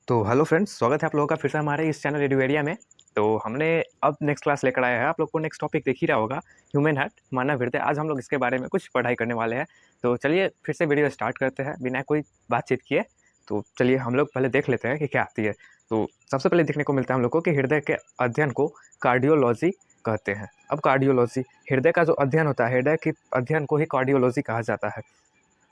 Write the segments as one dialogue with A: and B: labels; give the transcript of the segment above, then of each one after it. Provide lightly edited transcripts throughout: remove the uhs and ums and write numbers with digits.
A: तो hello friends, स्वागत है आप लोगों का फिर से हमारे इस चैनल रेडियो में। तो हमने अब नेक्स्ट क्लास लेकर आया है, आप लोग को नेक्स्ट टॉपिक दिख ही रहा होगा, ह्यूमन हार्ट, मानव हृदय। आज हम लोग इसके बारे में कुछ पढ़ाई करने वाले हैं। तो चलिए फिर से वीडियो स्टार्ट करते हैं बिना कोई बातचीत किए। तो चलिए हम लोग पहले देख लेते हैं कि क्या आती है। तो सबसे पहले देखने को मिलता है हम लोग को कि हृदय के अध्ययन को कार्डियोलॉजी कहते हैं। अब कार्डियोलॉजी, हृदय का जो अध्ययन होता है, हृदय के अध्ययन को ही कार्डियोलॉजी कहा जाता है।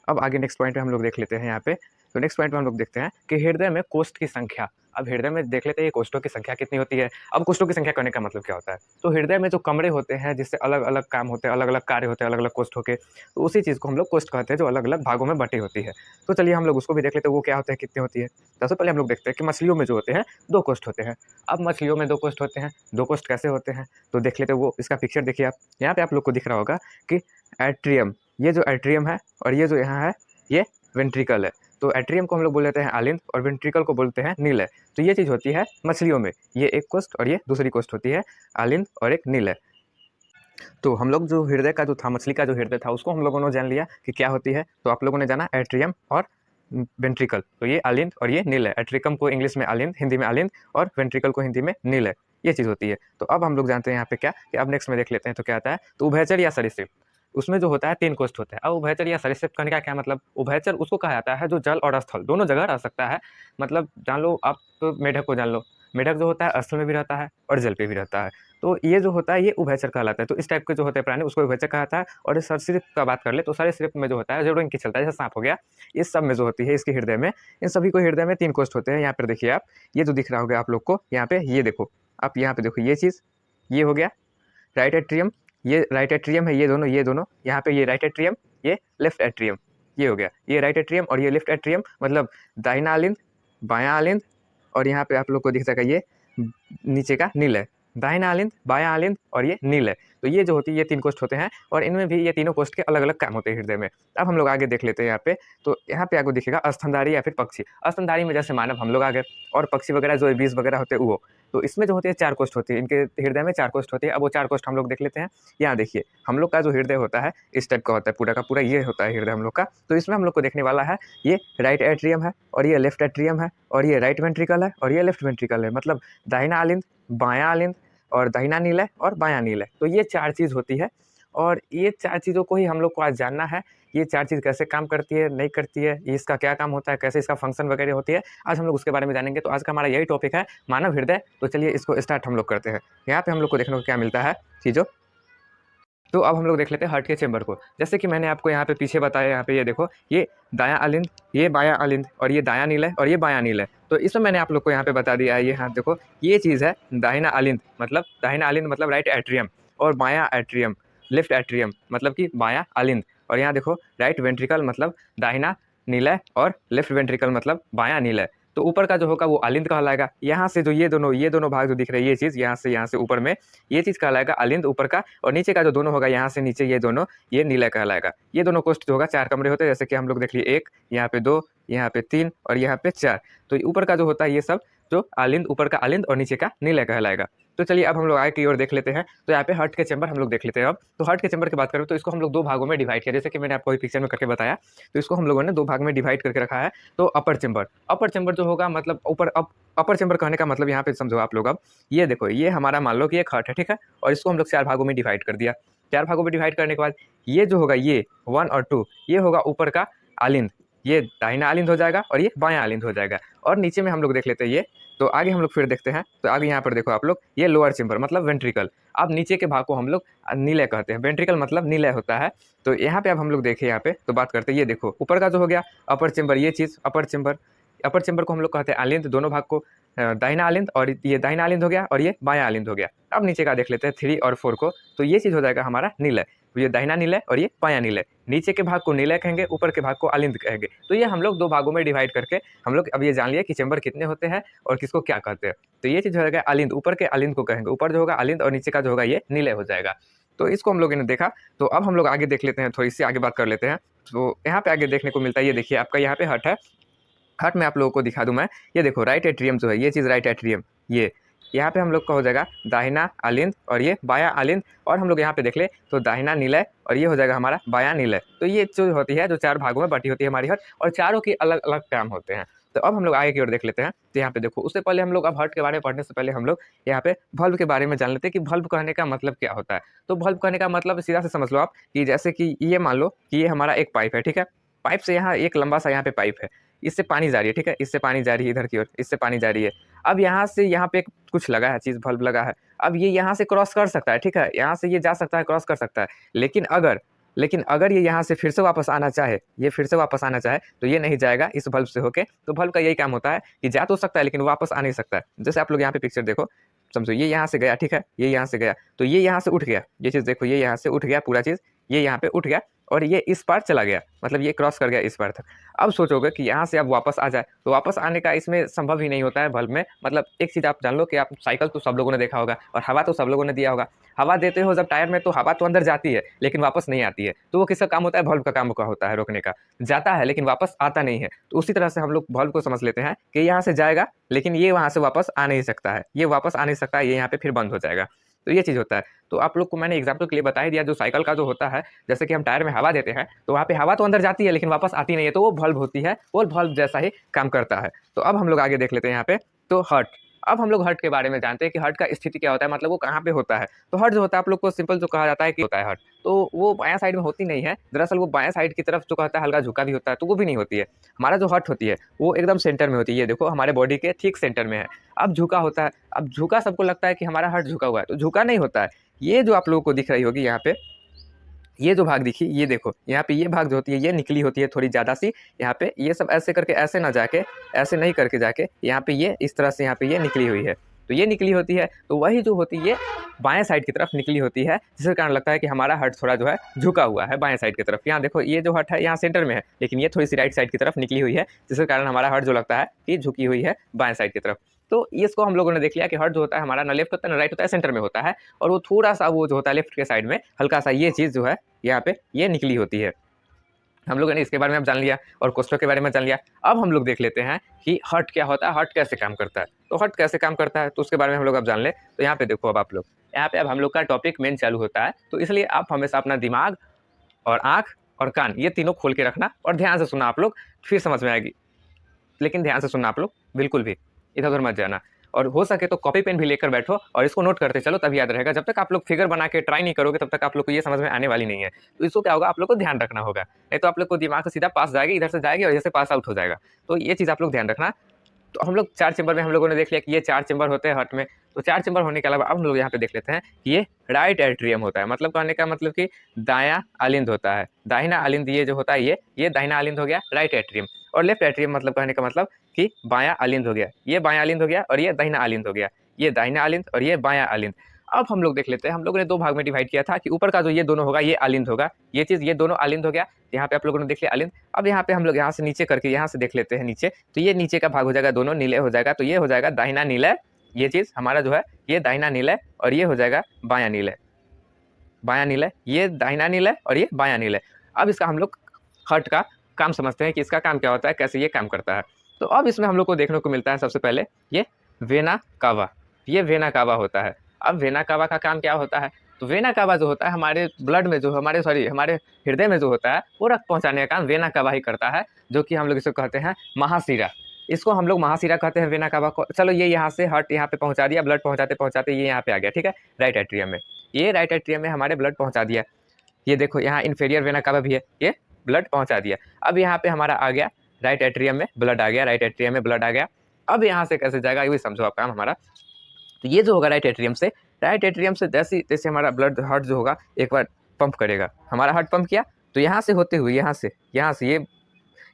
A: अब आगे नेक्स्ट पॉइंट पे हम लोग देख लेते हैं यहाँ पे। तो नेक्स्ट पॉइंट में हम लोग देखते हैं कि हृदय में कोष्ठ की संख्या। अब हृदय में देख लेते हैं कोष्ठों की संख्या कितनी होती है। अब कोष्ठों की संख्या कहने का मतलब क्या होता है, तो हृदय में जो कमरे होते हैं जिससे अलग अलग काम होते हैं, अलग अलग कार्य होते हैं, अलग अलग कोष्ठों के, तो उसी चीज़ को हम लोग कोष्ठ कहते हैं जो अलग अलग भागों में बटी होती है। तो चलिए हम लोग उसको भी देख लेते हैं वो क्या होता है, कितनी होती है। सबसे पहले हम लोग देखते हैं कि मछलियों में जो होते हैं दो कोष्ठ होते हैं। अब मछलियों में दो कोष्ठ होते हैं, दो कोष्ठ कैसे होते हैं तो देख लेते हैं। वो इसका पिक्चर देखिए आप, यहाँ पे आप लोग को दिख रहा होगा कि एट्रियम, ये जो एट्रियम है और ये जो यहाँ है ये वेंट्रिकल है। तो एट्रियम को हम लोग बोल देते हैं आलिंद और वेंट्रिकल को बोलते हैं नीलय। तो ये चीज़ होती है मछलियों में, ये एक कोष्ठ और ये दूसरी कोष्ठ होती है आलिंद और एक नीलय। तो हम लोग जो हृदय का जो था, मछली का जो हृदय था, उसको हम लोगों ने जान लिया कि क्या होती है। तो आप लोगों ने जाना एट्रियम और वेंट्रिकल। तो ये आलिंद और ये नीलय। एट्रिकम को इंग्लिश में आलिंद, हिंदी में आलिंद, और वेंट्रिकल को हिंदी में नीलय। ये चीज़ होती है। तो अब हम लोग जानते हैं यहाँ पे क्या कि अब नेक्स्ट में देख लेते हैं तो क्या आता है। तो उभयचर या सरीसृप, उसमें जो होता है तीन कोष्ठ होते हैं। अब उभयचर या सरीसृप कहने का क्या मतलब, उभयचर उसको कहा जाता है जो जल और स्थल दोनों जगह रह सकता है। मतलब जान लो आप, तो मेढक को जान लो, मेढक जो होता है स्थल में भी रहता है और जल पे भी रहता है। तो ये जो होता है ये उभयचर कहलाता है। तो इस टाइप के जो होते हैं प्राणी उसको उभयचर कहा जाता है। और सरीसृप का बात कर ले तो सरीसृप में जो होता है जो रंग चलता है, जैसे सांप हो गया, इस सब में जो होती है इसके हृदय में, इन सभी को हृदय में तीन कोष्ठ होते हैं। यहाँ पर देखिए आप, ये जो दिख रहा होगा आप लोग को यहाँ पे, ये देखो आप, यहाँ पे देखो ये चीज़, ये हो गया राइट एट्रियम, ये राइट एट्रियम है, ये दोनों यहाँ पे, ये राइट एट्रियम, ये लेफ्ट एट्रियम, ये हो गया ये राइट एट्रियम और ये लेफ्ट एट्रियम, मतलब दाहिना आलिंद, बायां आलिंद, और यहाँ पे आप लोग को दिख सका ये नीचे का नीलय, दाहिना आलिंद, बायां आलिंद और ये नीलय। तो ये जो होती है ये तीन कोष्ठ होते हैं और इनमें भी ये तीनों कोष्ठ के अलग अलग काम होते हैं हृदय में। अब हम लोग आगे देख लेते हैं यहाँ पे। तो यहाँ पे आपको दिखेगा स्तनधारी या फिर पक्षी। स्तनधारी में जैसे मानव हम लोग आ गए, और पक्षी वगैरह जो बीज वगैरह होते हैं वो। तो इसमें जो होती है चार कोष्ठ होती है, इनके हृदय में चार कोष्ठ होती है। अब वो चार कोष्ठ हम लोग देख लेते हैं। यहाँ देखिए हम लोग का जो हृदय होता है इस टाइप का होता है, पूरा का पूरा ये होता है हृदय हम लोग का। तो इसमें हम लोग को देखने वाला है ये राइट एट्रियम है और ये लेफ्ट एट्रियम है और ये राइट वेंट्रिकल है और ये लेफ्ट वेंट्रिकल है। मतलब दाहिना आलिंद, बायां आलिंद और दाहिना नीलय और बायां नीलय। तो ये चार चीज़ होती है और ये चार चीज़ों को ही हम लोग को आज जानना है। ये चार चीज़ कैसे काम करती है, नहीं करती है, इसका क्या काम होता है, कैसे इसका फंक्शन वगैरह होती है, आज हम लोग उसके बारे में जानेंगे। तो आज का हमारा यही टॉपिक है, मानव हृदय। तो चलिए इसको स्टार्ट हम लोग करते हैं। यहाँ पे हम लोग को देखने को क्या मिलता है चीज़ों। तो अब हम लोग देख लेते हैं हार्ट के चेंबर को। जैसे कि मैंने आपको यहाँ पे पीछे बताया, यहाँ पे ये देखो, ये दायां अलिंद, ये बायां अलिंद और ये दायां नीलय और ये बायां नीलय। तो इसमें मैंने आप लोग को यहाँ पे बता दिया है, ये हाथ देखो, ये चीज़ है दाहिना अलिंद, मतलब राइट एट्रियम, और बायां एट्रियम, लेफ्ट एट्रियम मतलब कि बायां अलिंद। और यहाँ देखो राइट वेंट्रिकल मतलब दाहिना नीलय और लेफ्ट वेंट्रिकल मतलब बायां नीलय। तो ऊपर का जो होगा वो अलिंद कहलाएगा। यहाँ से जो ये दोनों भाग जो दिख रहे हैं, ये चीज़ यहाँ से ऊपर में, ये चीज़ कहलाएगा अलिंद ऊपर का, और नीचे का जो दोनों होगा यहाँ से नीचे ये दोनों, ये नीलय कहलाएगा। ये दोनों कोष्ठ जो होगा चार कमरे होते हैं, जैसे कि हम लोग देख लिए, एक यहाँ पे, दो यहाँ पे, तीन और यहाँ पे चार। तो ऊपर का जो होता है ये सब जो अलिंद, ऊपर का अलिंद और नीचे का नीलय कहलाएगा। तो चलिए अब हम लोग आगे की ओर देख लेते हैं। तो यहाँ पे हार्ट के चैम्बर हम लोग देख लेते हैं। अब तो हार्ट के चैम्बर की बात करें तो इसको हम लोग दो भागों में डिवाइड किया, जैसे कि मैंने आपको अभी पिक्चर में करके बताया। तो इसको हम लोगों ने दो भाग में डिवाइड करके रखा है। तो अपर चैम्बर जो होगा, मतलब ऊपर, अपर चैम्बर कहने का मतलब यहाँ पे समझो आप लोग। अब ये देखो, ये हमारा मान लो कि एक हार्ट है, ठीक है, और इसको हम लोग चार भागों में डिवाइड कर दिया। चार भागों में डिवाइड करने के बाद ये जो होगा, ये 1 और 2, ये होगा ऊपर का आलिंद, ये दाहिना आलिंद हो जाएगा और ये बायां आलिंद हो जाएगा। और नीचे में हम लोग देख लेते हैं ये। तो आगे हम लोग फिर देखते हैं। तो आगे यहाँ पर देखो आप लोग, ये लोअर चैम्बर मतलब वेंट्रिकल। अब नीचे के भाग को हम लोग नीलय कहते हैं, वेंट्रिकल मतलब नीलय होता है। तो यहाँ पे अब हम लोग देखें, यहाँ पे तो बात करते हैं, ये देखो ऊपर का जो हो गया अपर चैम्बर, ये चीज़ अपर चैम्बर को हम लोग कहते हैं आलिंद, दोनों भाग को दाहिना आलिंद, और ये दाहिना आलिंद हो गया और ये बायां आलिंद हो गया। अब नीचे का देख लेते हैं 3 और 4 को। तो ये चीज़ हो जाएगा हमारा नीलय। तो ये दाहिना नीलय और ये बायां नीलय। नीचे के भाग को नीलय कहेंगे, ऊपर के भाग को आलिंद कहेंगे। तो ये हम लोग दो भागों में डिवाइड करके हम लोग अब ये जान लिया कि चैम्बर कितने होते हैं और किसको क्या कहते हैं। तो ये चीज़ हो जाएगा आलिंद, ऊपर के आलिंद को कहेंगे, ऊपर जो होगा आलिंद और नीचे का जो होगा ये नीलय हो जाएगा। तो इसको हम लोगों ने देखा। तो अब हम लोग आगे देख लेते हैं, थोड़ी सी आगे बात कर लेते हैं। तो यहाँ पे आगे देखने को मिलता है, ये देखिए आपका यहाँ पे हार्ट है। हार्ट में आप लोगों को दिखा दूं मैं, ये देखो राइट एट्रियम जो है, ये चीज़ राइट एट्रियम, ये यहाँ पे हम लोग का हो जाएगा दाहिना आलिंद और ये बायां आलिंद। और हम लोग यहाँ पे देख ले तो दाहिना नीलय और ये हो जाएगा हमारा बायां नीलय। तो ये जो होती है, जो चार भागों में बटी होती है हमारी हार्ट, और चारों के अलग अलग काम होते हैं। तो अब हम लोग आगे की ओर देख लेते हैं। तो यहाँ पे देखो, उससे पहले हम लोग अब हार्ट के बारे में पढ़ने से पहले हम लोग यहाँ पे बल्ब के बारे में जान लेते हैं कि बल्ब कहने का मतलब क्या होता है। तो बल्ब कहने का मतलब सीधा से समझ लो आप कि जैसे कि ये मान लो कि ये हमारा एक पाइप है, ठीक है। पाइप से यहाँ एक लंबा सा यहाँ पे पाइप है, इससे पानी जा रही है, ठीक है। इससे पानी जा रही है इधर की ओर, इससे पानी जा रही है। अब यहाँ से यहाँ पे कुछ लगा है चीज़, बल्ब लगा है। अब ये यहाँ से क्रॉस कर सकता है, ठीक है। यहाँ से ये जा सकता है, क्रॉस कर सकता है। लेकिन अगर ये यहाँ से फिर से वापस आना चाहे, ये फिर से वापस आना चाहे, तो ये नहीं जाएगा इस बल्ब से होके। तो बल्ब का यही काम होता है कि जा तो सकता है लेकिन वापस आ नहीं सकता है। जैसे आप लोग यहाँ पे पिक्चर देखो, समझो ये यहाँ से गया, ठीक है। ये यहाँ से गया तो ये यहाँ से उठ गया, ये चीज़ देखो, ये यहाँ से उठ गया पूरा चीज़, ये यहाँ पे उठ गया और ये इस पार चला गया, मतलब ये क्रॉस कर गया इस पार तक। अब सोचोगे कि यहाँ से अब वापस आ जाए, तो वापस आने का इसमें संभव ही नहीं होता है बल्ब में। मतलब एक चीज़ आप जान लो कि आप साइकिल तो सब लोगों ने देखा होगा और हवा तो सब लोगों ने दिया होगा। हवा देते हो जब टायर में, तो हवा तो अंदर जाती है लेकिन वापस नहीं आती है। तो वो किसका काम होता है? बल्ब का काम का होता है रोकने का। जाता है लेकिन वापस आता नहीं है। तो उसी तरह से हम लोग बल्ब को समझ लेते हैं कि यहाँ से जाएगा लेकिन ये वहाँ से वापस आ नहीं सकता है, ये वापस आ नहीं सकता है, ये यहाँ पे फिर बंद हो जाएगा। तो ये चीज़ होता है। तो आप लोग को मैंने एग्जाम्पल के लिए बता ही दिया, जो साइकिल का जो होता है, जैसे कि हम टायर में हवा देते हैं तो वहाँ पे हवा तो अंदर जाती है लेकिन वापस आती नहीं है, तो वो बल्ब होती है, वो बल्ब जैसा ही काम करता है। तो अब हम लोग आगे देख लेते हैं यहाँ पे। तो हार्ट, अब हम लोग हार्ट के बारे में जानते हैं कि हार्ट का स्थिति क्या होता है, मतलब वो कहाँ पे होता है। तो हार्ट जो होता है आप लोग को सिंपल जो कहा जाता है कि होता है हार्ट, तो वो बायां साइड में होती नहीं है। दरअसल वो बायां साइड की तरफ जो कहता है हल्का झुका भी होता है, तो वो भी नहीं होती है। हमारा जो हार्ट होती है वो एकदम सेंटर में होती है। ये देखो हमारे बॉडी के ठीक सेंटर में है। अब झुका होता है, अब झुका सबको लगता है कि हमारा हार्ट झुका हुआ है, तो झुका नहीं होता है। ये जो आप लोगों को दिख रही होगी यहाँ पे, ये जो भाग दिखी, ये देखो यहाँ पे ये भाग जो होती है ये निकली होती है थोड़ी ज़्यादा सी। यहाँ पे ये सब ऐसे करके, ऐसे ना जाके, ऐसे नहीं करके जाके यहाँ पे ये इस तरह से यहाँ पे ये निकली हुई है। तो ये निकली होती है, तो वही जो होती है बाएं साइड की तरफ निकली होती है, जिसके कारण लगता है कि हमारा हार्ट थोड़ा जो है झुका हुआ है बाएं साइड की तरफ। यहाँ देखो ये जो हार्ट है यहाँ सेंटर में है, लेकिन ये थोड़ी सी राइट साइड की तरफ निकली हुई है, जिसके कारण हमारा हार्ट जो लगता है कि झुकी हुई है बाएं साइड की तरफ। तो इसको हम लोगों ने देख लिया कि हार्ट जो होता है हमारा ना लेफ्ट होता है ना राइट होता है, सेंटर में होता है। और वो थोड़ा सा वो जो होता है लेफ्ट के साइड में हल्का सा ये चीज़ जो है यहाँ पे ये निकली होती है। हम लोगों ने इसके बारे में अब जान लिया और कोष्ठक के बारे में जान लिया। अब हम लोग देख लेते हैं कि हार्ट क्या होता है, हार्ट कैसे काम करता है। तो हार्ट कैसे काम करता है तो उसके बारे में हम लोग अब जान ले। तो यहाँ पे देखो, अब आप लोग यहाँ पे अब हम लोग का टॉपिक मेन चालू होता है। तो इसलिए आप हमेशा अपना दिमाग और आँख और कान ये तीनों खोल के रखना और ध्यान से सुनना, आप लोग फिर समझ में आएगी। लेकिन ध्यान से सुनना आप लोग, बिल्कुल भी इधर उधर मत जाना। और हो सके तो कॉपी पेन भी लेकर बैठो और इसको नोट करते चलो, तभी याद रहेगा। जब तक आप लोग फिगर बना के ट्राई नहीं करोगे तब तक आप लोग को ये समझ में आने वाली नहीं है। तो इसको क्या होगा, आप लोग को ध्यान रखना होगा, नहीं तो आप लोग को दिमाग से सीधा पास जाएगी, इधर से जाएगी और जैसे पास आउट हो जाएगा। तो ये चीज़ आप लोग ध्यान रखना। तो हम लोग 4 चेंबर में हम लोगों ने देख लिया कि ये 4 चेंबर होते हैं हार्ट में। तो 4 चेंबर होने के अलावा अब हम लोग यहाँ पे देख लेते हैं कि ये राइट एट्रियम होता है। मतलब कहने का मतलब कि दायां अलिंद होता है। दाहिना अलिंद ये जो होता है ये दाहिना अलिंद हो गया राइट एट्रियम। और लेफ्ट एट्रियम मतलब कहने का मतलब कि बायां अलिंद हो गया। ये बायां अलिंद हो गया और ये दाहिना अलिंद हो गया। ये दाहिना अलिंद और ये बायां अलिंद। अब हम लोग देख लेते हैं, हम लोगों ने 2 भाग में डिवाइड किया था कि ऊपर का जो ये दोनों होगा ये अलिंद होगा, ये चीज़ ये दोनों अलिंद हो गया। यहाँ पे आप लोगों ने देख लिया अलिंद। अब यहाँ पे हम लोग यहाँ से नीचे करके यहाँ से देख लेते हैं नीचे, तो ये नीचे का भाग हो जाएगा, दोनों नीले हो जाएगा। तो ये हो जाएगा दाहिना नीलय, ये चीज़ हमारा जो है ये दाहिना नीलय और ये हो जाएगा बायां नीलय। बायां नीलय, ये दाहिना नीलय और ये बायां नीलय। अब इसका हम लोग हार्ट का काम समझते हैं कि इसका काम क्या होता है, कैसे ये काम करता है। तो अब इसमें हम लोग को देखने को मिलता है सबसे पहले ये वेना कावा, ये वेना कावा होता है। अब वेना कावा का काम क्या होता है, तो वेना कावा जो होता है हमारे ब्लड में जो हमारे हृदय में जो होता है वो रक्त पहुंचाने का काम वेना कावा ही करता है, जो कि हम लोग इसको कहते हैं महाशिरा। इसको हम लोग महाशिरा कहते हैं वेना कावा को। चलो ये यहाँ से हार्ट यहाँ पे पहुंचा दिया, ब्लड पहुंचाते पहुंचाते ये यहाँ पे आ गया, ठीक है, राइट एट्रियम में। ये राइट एट्रियम में हमारे ब्लड पहुंचा दिया। ये देखो यहाँ इन्फीरियर वेना कावा भी है, ये ब्लड पहुंचा दिया। अब यहाँ पे हमारा आ गया राइट एट्रियम में ब्लड आ गया, राइट एट्रियम में ब्लड आ गया। अब यहाँ से कैसे जाएगा ये भी समझो आप काम हमारा। तो ये जो होगा राइट एट्रियम से जैसे जैसे हमारा ब्लड हार्ट जो होगा एक बार पंप करेगा, हमारा हार्ट पंप किया तो यहाँ से होते हुए यहाँ से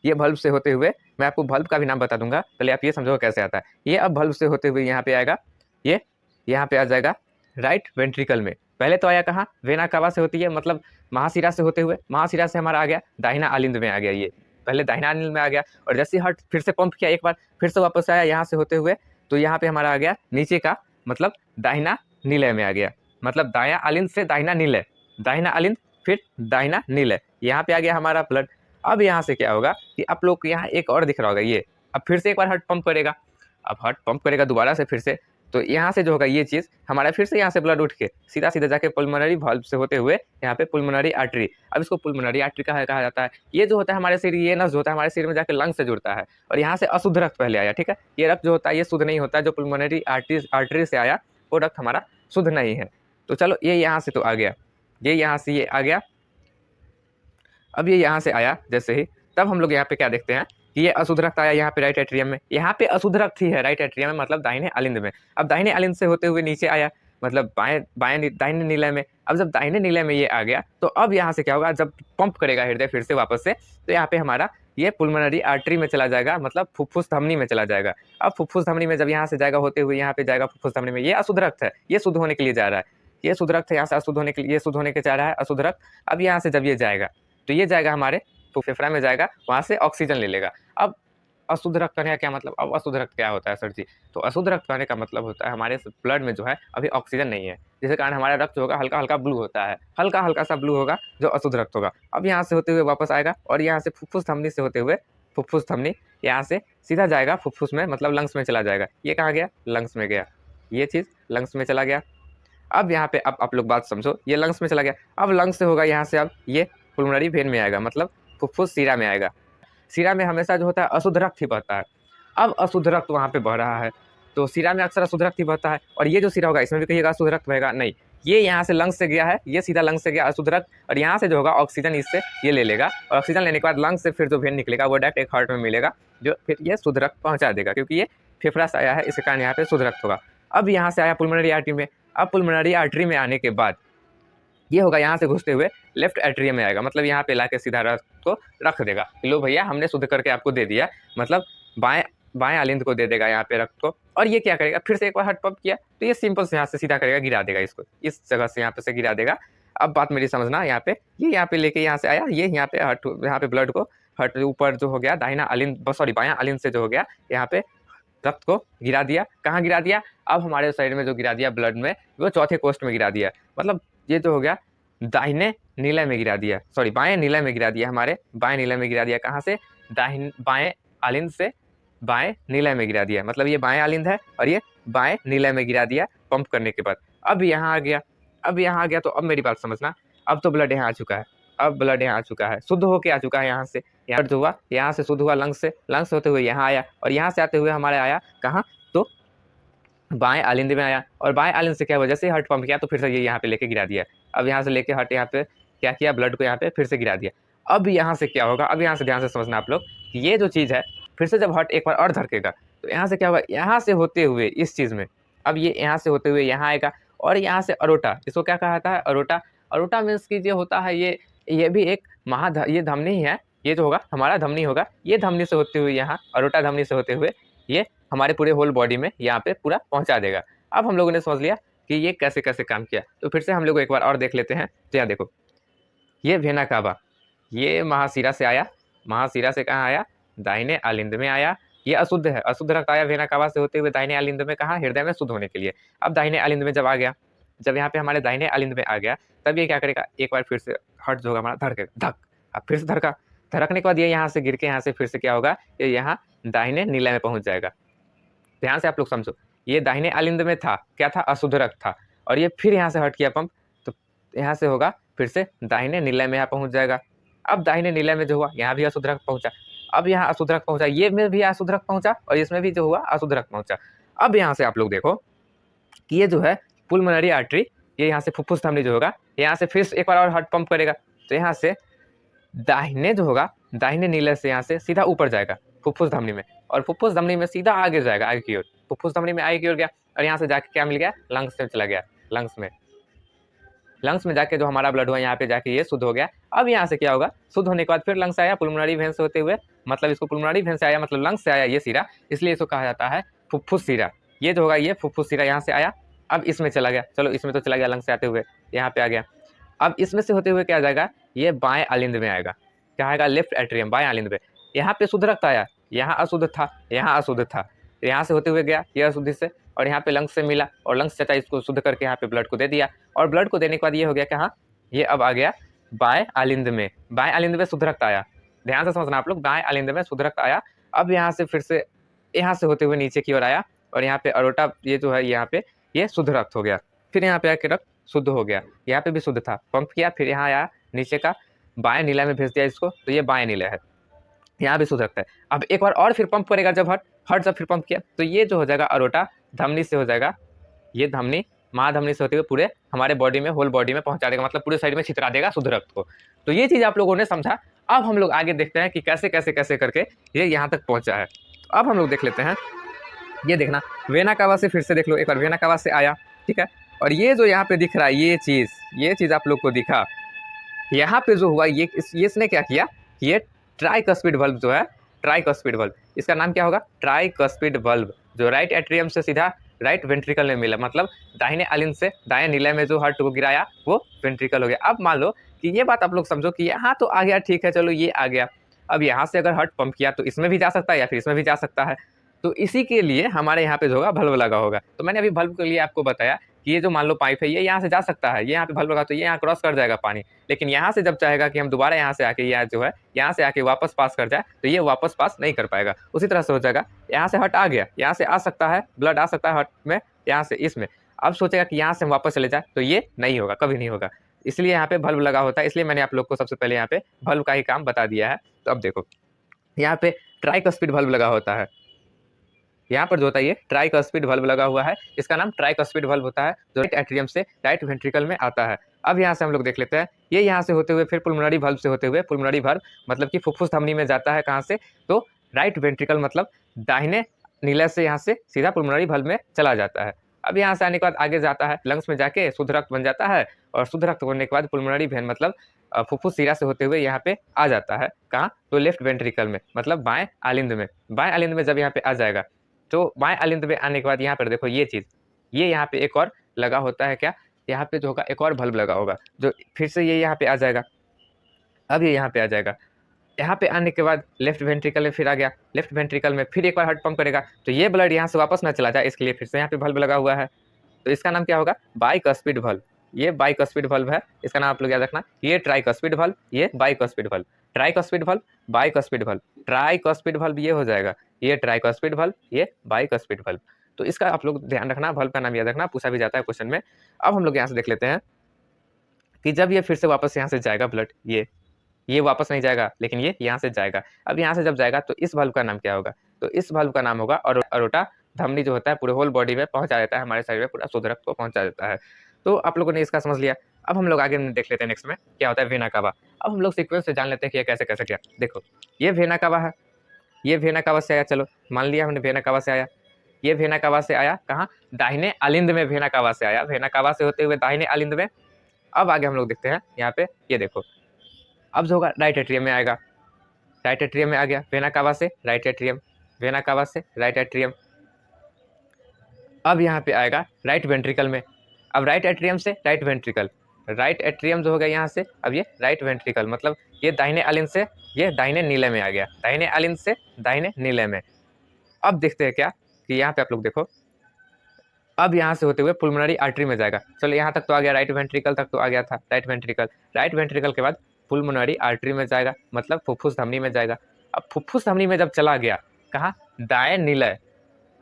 A: ये बल्ब से होते हुए, मैं आपको बल्ब का भी नाम बता दूंगा, पहले आप ये समझो कैसे आता है। ये अब बल्ब से होते हुए यहाँ पे आएगा, ये यहाँ पे आ जाएगा राइट वेंट्रिकल में। पहले तो आया कहाँ, वेना कावा से होती है, मतलब महाशिरा से होते हुए, महाशिरा से हमारा आ गया दाहिना अलिंद में आ गया। ये पहले दाहिना अलिंद में आ गया और जैसे हार्ट फिर से पंप किया एक बार, फिर से वापस आया यहाँ से होते हुए, तो यहाँ पे हमारा आ गया नीचे का, मतलब दाहिना नीलय में आ गया। मतलब दायां अलिंद से दाहिना नीलय, दाहिना अलिंद फिर दाहिना नीलय, यहाँ पे आ गया हमारा ब्लड। अब यहाँ से क्या होगा कि आप लोग को यहाँ एक और दिख रहा होगा, ये अब फिर से एक बार हार्ट पंप करेगा। अब हार्ट पंप करेगा दोबारा से फिर से, तो यहाँ से जो होगा ये चीज़ हमारा फिर से यहाँ से ब्लड उठ के सीधा सीधा जाके पल्मोनरी वाल्व से होते हुए यहाँ पे पल्मोनरी आर्टरी, अब इसको पल्मोनरी आर्टरी कहा जाता है। ये जो होता है हमारे शरीर, ये नस जो होता है हमारे शरीर में जाके लंग से जुड़ता है और यहाँ से अशुद्ध रक्त पहले आया, ठीक है। ये रक्त जो होता है ये शुद्ध नहीं होता है, जो पल्मोनरी आर्टरी से आया वो रक्त हमारा शुद्ध नहीं है। तो चलो ये यहाँ से तो आ गया, ये यहाँ से ये आ गया। अब ये यहाँ से आया जैसे ही, तब हम लोग यहाँ पे क्या देखते हैं कि ये अशुद्ध रक्त आया यहाँ पे राइट एट्रियम में, यहाँ पे अशुद्ध रक्त ही है राइट एट्रियम में, मतलब दाहिने अलिंद में। अब दाहिने अलिंद से होते हुए नीचे आया, मतलब दाहिने नीलय में। अब जब दाहिने नीलय में ये आ गया तो अब यहाँ से क्या होगा, जब पंप करेगा हृदय फिर से वापस से, तो यहाँ पे हमारा ये पुल्मोनरी आर्टरी में चला जाएगा, मतलब फुफ्फुस धमनी में चला जाएगा। अब फुफ्फुस धमनी में जब यहाँ से जाएगा होते हुए यहाँ पे जाएगा फुफ्फुस धमनी में, ये अशुद्ध रक्त है, ये शुद्ध होने के लिए जा रहा है, ये शुद्ध रक्त है, यहाँ से अशुद्ध होने के लिए, ये शुद्ध होने के जा रहा है अशुद्ध रक्त। अब यहाँ से जब ये जाएगा तो ये जाएगा हमारे फेफड़ा में जाएगा, वहाँ से ऑक्सीजन ले लेगा। अब अशुद्ध रक्त कहने का क्या मतलब, अब अशुद्ध रक्त क्या होता है सर जी? तो अशुद्ध रक्त कहने का मतलब होता है हमारे ब्लड में जो है अभी ऑक्सीजन नहीं है, जिसके कारण हमारा रक्त जो होगा हल्का हल्का ब्लू होता है, हल्का हल्का सा ब्लू होगा जो अशुद्ध रक्त होगा। अब यहाँ से होते हुए वापस आएगा और यहाँ से फुफ्फुस धमनी से होते हुए, फुफ्फुस धमनी यहाँ से सीधा जाएगा फुफ्फुस में, मतलब लंग्स में चला जाएगा। ये कहाँ गया? लंग्स में गया, ये चीज़ लंग्स में चला गया। अब यहाँ पे अब आप लोग बात समझो, ये लंग्स में चला गया। अब लंग्स से होगा यहाँ से, अब ये पुल्मोनरी वेन में आएगा, मतलब फुफ्फुस शिरा में आएगा। शिरा में हमेशा जो होता है अशुद्ध रक्त ही बहता है। अब अशुद्ध रक्त वहाँ पे बह रहा है, तो शिरा में अक्सर अशुद्ध रक्त ही बहता है। और ये जो शिरा होगा इसमें भी कहिएगा अशुद्ध रक्त बहेगा नहीं, ये यहाँ से लंग्स से गया है, ये सीधा लंग्स से गया अशुद्ध रक्त, और यहाँ से जो होगा ऑक्सीजन इससे ये ले लेगा, और ऑक्सीजन लेने के बाद लंग्स से फिर जो वेन निकलेगा वो डायरेक्ट एक हार्ट में मिलेगा, जो फिर ये शुद्ध रक्त पहुँचा देगा, क्योंकि ये फेफड़ा से आया है, इसके कारण यहाँ पे शुद्ध रक्त होगा। अब यहाँ से आया पुल्मोनरी आर्टरी में। अब पुल्मोनरी आर्टरी में आने के बाद ये होगा यहाँ से घुसते हुए लेफ्ट एट्रियम में आएगा, मतलब यहाँ पे लाके सीधा रक्त को रख देगा। लो भैया हमने शुद्ध करके आपको दे दिया, मतलब बाएं अलिंद को दे देगा यहाँ पे रक्त को। और ये क्या करेगा, फिर से एक बार हार्ट पंप किया तो ये सिंपल से यहाँ से सीधा करेगा, गिरा देगा इसको, इस जगह से यहाँ पे से गिरा देगा। अब बात मेरी समझना, यहाँ पे ये यहाँ पे लेके यहाँ से आया, ये यहाँ पे हार्ट, यहाँ पे ब्लड को हार्ट ऊपर जो हो गया दाहिना अलिंद, सॉरी बायां अलिंद से जो हो गया यहाँ पे रक्त को गिरा दिया। कहाँ गिरा दिया? अब हमारे साइड में जो गिरा दिया ब्लड में, वो चौथे कोष्ठ में गिरा दिया, मतलब ये जो हो गया दाहिने नीलय में गिरा दिया, सॉरी बाएं नीलय में गिरा दिया, हमारे बाएं नीलय में गिरा दिया। कहाँ से? बाएं अलिंद से बाएं नीलय में गिरा दिया, मतलब ये बाएं अलिंद है और ये बाएं नीलय में गिरा दिया पंप करने के बाद। अब यहाँ आ गया, अब यहाँ आ गया, तो अब मेरी बात समझना, अब तो ब्लड यहाँ आ चुका है, अब ब्लड यहाँ आ चुका है, शुद्ध होके आ चुका है यहाँ से, यहाँ जो हुआ यहाँ से शुद्ध हुआ लंग्स से, लंग्स होते हुए यहाँ आया, और यहाँ से आते हुए हमारे आया कहाँ? तो बाएं अलिंद में आया, और बाएं अलिंद से क्या हुआ, जैसे हार्ट पंप किया तो फिर से ये यहाँ पे लेके गिरा दिया। अब यहाँ से लेके हार्ट यहाँ पे क्या किया, ब्लड को यहाँ पे फिर से गिरा दिया। अब यहाँ से क्या होगा, अब यहाँ से ध्यान से समझना आप लोग, ये जो चीज़ है फिर से जब हार्ट एक बार और धड़केगा तो यहाँ से क्या होगा, यहाँ से होते हुए इस चीज़ में, अब ये यहाँ से होते हुए यहाँ आएगा, और यहाँ से अरोटा, इसको क्या कहा जाता है? अरोटा। अरोटा मीन्स की जो होता है ये भी एक ये धमनी ही है, ये जो होगा हमारा धमनी होगा, ये धमनी से होते हुए यहाँ अरोटा धमनी से होते हुए ये हमारे पूरे होल बॉडी में यहाँ पे पूरा पहुँचा देगा। अब हम लोगों ने समझ लिया कि ये कैसे कैसे काम किया, तो फिर से हम लोग एक बार और देख लेते हैं। तो यहाँ देखो, ये वेना कावा, ये महाशिरा से आया, महाशिरा से कहाँ आया? दाहिने अलिंद में आया। ये अशुद्ध है, अशुद्ध रक्त आया वेना कावा से होते हुए दाहिने अलिंद में, कहाँ? हृदय में शुद्ध होने के लिए। अब दाहिने अलिंद में जब आ गया, जब यहाँ पे हमारे दाहिने अलिंद में आ गया, तब ये क्या करेगा, एक बार फिर से हार्ट जो होगा हमारा धड़केगा, धक। अब फिर से धड़का, धड़कने के बाद ये यहाँ से गिर के यहाँ से फिर से क्या होगा, ये यहाँ दाहिने नीलय में पहुँच जाएगा। ध्यान से आप लोग समझो, ये दाहिने अलिंद में था, क्या था? अशुद्ध रक्त था, और ये फिर यहाँ से हट किया पंप, तो यहाँ से होगा फिर से दाहिने नीलय में यहाँ पहुँच जाएगा। अब दाहिने नीलय में जो हुआ यहाँ भी अशुद्ध रक्त पहुँचा, अब यहाँ अशुद्ध रक्त पहुँचा, ये में भी अशुद्ध रक्त पहुँचा, और इसमें भी जो हुआ अशुद्ध रक्त पहुँचा। अब यहाँ से आप लोग देखो कि ये जो है पुल्मोनरी आर्टरी, ये यहाँ से फुफ्फुस धमनी जो होगा यहाँ से फिर एक बार और हार्ट पंप करेगा, तो यहाँ से दाहिने जो होगा दाहिने नीलय से यहाँ से सीधा ऊपर जाएगा फुफ्फुस धमनी में, और फुफ्फुस धमनी में सीधा आगे जाएगा आगे की ओर, फुफ्फुस धमनी में आगे की ओर गया, और यहाँ से जाके क्या मिल गया? लंग्स में चला गया, लंग्स में जाके जो हमारा ब्लड हुआ यहाँ पे जाके ये शुद्ध हो गया। अब यहाँ से क्या होगा, शुद्ध होने के बाद फिर लंग्स आया पुल्मोनरी वेन से होते हुए, मतलब इसको पुल्मोनरी वेन से आया, मतलब लंग्स से आया ये शिरा, इसलिए इसको कहा जाता है फुफ्फुस शिरा। ये जो होगा ये फुफ्फुस शिरा यहाँ से आया, अब इसमें चला गया, चलो इसमें तो चला गया लंग्स से आते हुए, यहाँ पे आ गया। अब इसमें से होते हुए क्या जाएगा, ये बाएं अलिंद में आएगा, क्या आएगा? लेफ्ट एट्रियम, बाएं अलिंद में। यहाँ पे शुद्ध रक्त आया, यहाँ अशुद्ध था, यहाँ अशुद्ध था, यहाँ से होते हुए गया ये अशुद्धि से, और यहाँ पे लंग्स से मिला, और लंग्स से इसको शुद्ध करके यहाँ पे ब्लड को दे दिया, और ब्लड को देने के बाद ये हो गया कहाँ, ये अब आ गया बाएं अलिंद में। बाएं अलिंद में शुद्ध रक्त आया, ध्यान से समझना आप लोग, बाएं अलिंद में शुद्ध रक्त आया। अब यहाँ से फिर से यहाँ से होते हुए नीचे की ओर आया, और यहाँ पे अरोटा ये जो है यहाँ पे ये शुद्ध रक्त हो गया। फिर यहाँ पे आके रक्त शुद्ध हो गया, यहाँ पे भी शुद्ध था, पंप किया, फिर यहाँ आया नीचे का बाएं नीला में भेज दिया इसको, तो ये बाएं नीला है, यहाँ भी शुद्ध रक्त है। अब एक बार और फिर पंप करेगा जब हर्ट जब फिर पंप किया तो ये जो हो जाएगा अरोटा धमनी से हो जाएगा, ये धमनी महाधमनी से होते हुए पूरे हमारे बॉडी में होल बॉडी में पहुंचा देगा, मतलब पूरे शरीर में छितरा देगा शुद्ध रक्त को। तो ये चीज़ आप लोगों ने समझा। अब हम लोग आगे देखते हैं कि कैसे कैसे कैसे करके ये यहाँ तक पहुंचा है। तो अब हम लोग देख लेते हैं, ये देखना वेना कावा से फिर से देख लो एक बार, वेना कावा से आया, ठीक है, और ये जो यहाँ पे दिख रहा है ये चीज़ आप लोग को दिखा, यहाँ पे जो हुआ ये इसने क्या किया, ये ट्राइकस्पिड वल्व जो है, ट्राइकस्पिड वल्व, इसका नाम क्या होगा, ट्राइकस्पिड वल्व, जो राइट एट्रियम से सीधा राइट वेंट्रिकल में मिला, मतलब दाहिने अलिंद से दाएं नीले में जो हार्ट को गिराया वो वेंट्रिकल हो गया। अब मान लो कि ये बात आप लोग समझो कि यहाँ तो आ गया, ठीक है, चलो ये आ गया, अब यहाँ से अगर हार्ट पंप किया तो इसमें भी जा सकता है या फिर इसमें भी जा सकता है, तो इसी के लिए हमारे यहाँ पे जो होगा बल्ब लगा होगा। तो मैंने अभी बल्ब के लिए आपको बताया कि ये जो मान लो पाइप है ये यहाँ से जा सकता है, ये यहाँ पे बल्ब लगा तो ये यहाँ क्रॉस कर जाएगा पानी, लेकिन यहाँ से जब चाहेगा कि हम दोबारा यहाँ से आके यहाँ जो है यहाँ से आके वापस पास कर जाए तो ये वापस पास नहीं कर पाएगा। उसी तरह से हो जाएगा, यहाँ से हट आ गया, यहाँ से आ सकता है ब्लड आ सकता है हट में, यहाँ से इसमें, अब सोचेगा कि यहाँ से हम वापस चले जाए तो ये नहीं होगा, कभी नहीं होगा, इसलिए यहाँ पे बल्ब लगा होता है। इसलिए मैंने आप लोग को सबसे पहले यहाँ पे बल्ब का ही काम बता दिया है। तो अब देखो यहाँ पे ट्राइकस्पिड बल्ब लगा होता है, यहाँ पर जो होता है ये ट्राइकस्पिड वल्व लगा हुआ है, इसका नाम ट्राइकस्पिड वल्व होता है, जो राइट एट्रियम से राइट वेंट्रिकल में आता है। अब यहाँ से हम लोग देख लेते हैं, ये यहाँ से होते हुए फिर पुल्मोनरी वल्व से होते हुए, पुल्मोनरी वल्व मतलब कि फुफ्फुस धमनी में जाता है, कहाँ से, तो राइट वेंट्रिकल मतलब दाहिने नीले से यहाँ से सीधा पुल्मोनरी वल्व में चला जाता है। अब यहाँ से आने के बाद आगे जाता है लंग्स में जाके शुद्ध रक्त बन जाता है, और शुद्ध रक्त बनने के बाद पुल्मोनरी वेन मतलब फुफ्फुस सिरा से होते हुए यहाँ पे आ जाता है, कहाँ, तो लेफ्ट वेंट्रिकल में मतलब बाएं आलिंद में। बाएं आलिंद में जब यहाँ पे आ जाएगा तो बाएं आलिंद में आने के बाद यहाँ पर देखो ये चीज़, ये यहाँ पे एक और लगा होता है, क्या, यहाँ पे जो होगा एक और बल्ब लगा होगा, जो फिर से ये यहाँ पे आ जाएगा। अब ये यहाँ पे आ जाएगा, यहाँ पे आने के बाद लेफ्ट वेंट्रिकल में फिर आ गया, लेफ्ट वेंट्रिकल में फिर एक बार हार्ट पंप करेगा तो ये ब्लड यहाँ से वापस ना चला जाए, इसके लिए फिर से यहाँ पे बल्ब लगा हुआ है, तो इसका नाम क्या होगा, बाइकस्पिड वल्व। ये बाइकस्पिड वल्व है, इसका नाम आप लोग याद रखना, ये ट्राइकस्पिड वल्व, ये bicuspid valve, tricuspid valve, bicuspid valve, tricuspid valve ये हो जाएगा, ये ट्राइकस्पिड वल्व, ये बाइकस्पिड वल्व। तो इसका आप लोग ध्यान रखना, वल्व का नाम याद रखना, पूछा भी जाता है क्वेश्चन में। अब हम लोग यहाँ से देख लेते हैं कि जब ये फिर से वापस यहाँ से जाएगा ब्लड, ये वापस नहीं जाएगा, लेकिन ये यहाँ से जाएगा। अब यहाँ से जब जाएगा तो इस बल्ब का नाम क्या होगा, तो इस बल्ब का नाम होगा अरोटा धमनी, जो होता है पूरे होल बॉडी में पहुंचा देता है, हमारे शरीर में पूरा शुद्ध रक्त को पहुंचा देता है। तो आप लोगों ने इसका समझ लिया। अब हम लोग आगे देख लेते हैं नेक्स्ट में क्या होता है, वेना कावा। अब हम लोग सीक्वेंस से जान लेते हैं कि ये कैसे कैसे क्या। देखो ये वेना कावा है, ये वेना कावा से आया, चलो मान लिया हमने वेना कावा से आया, ये वेना कावा से आया कहाँ, दाहिने अलिंद में वेना कावा से आया, वेना कावा से होते हुए दाहिने अलिंद में। अब आगे हम लोग देखते हैं यहाँ पे, ये देखो अब जो होगा राइट एट्रियम में आएगा, राइट एट्रियम में आ गया, वेना कावा से राइट एट्रियम, वेना कावा से राइट एट्रियम। अब यहाँ पे आएगा राइट वेंट्रिकल में, अब राइट एट्रियम से राइट वेंट्रिकल, राइट एट्रियम जो हो गया यहाँ से, अब ये राइट वेंट्रिकल मतलब ये दाहिने अलिंद से ये दाहिने नीले में आ गया, दाहिने अलिंद से दाहिने नीले में। अब देखते हैं क्या कि यहाँ पे आप लोग देखो, अब यहाँ से होते हुए पुल्मोनरी आर्टरी में जाएगा, चलो यहाँ तक तो आ गया, राइट वेंट्रिकल तक तो आ गया था, राइट वेंट्रिकल, राइट वेंट्रिकल के बाद पुल्मोनरी आर्टरी में जाएगा, मतलब फुफ्फुस धमनी में जाएगा। अब फुफ्फुस धमनी में जब चला गया, कहाँ, दाएं नीलय।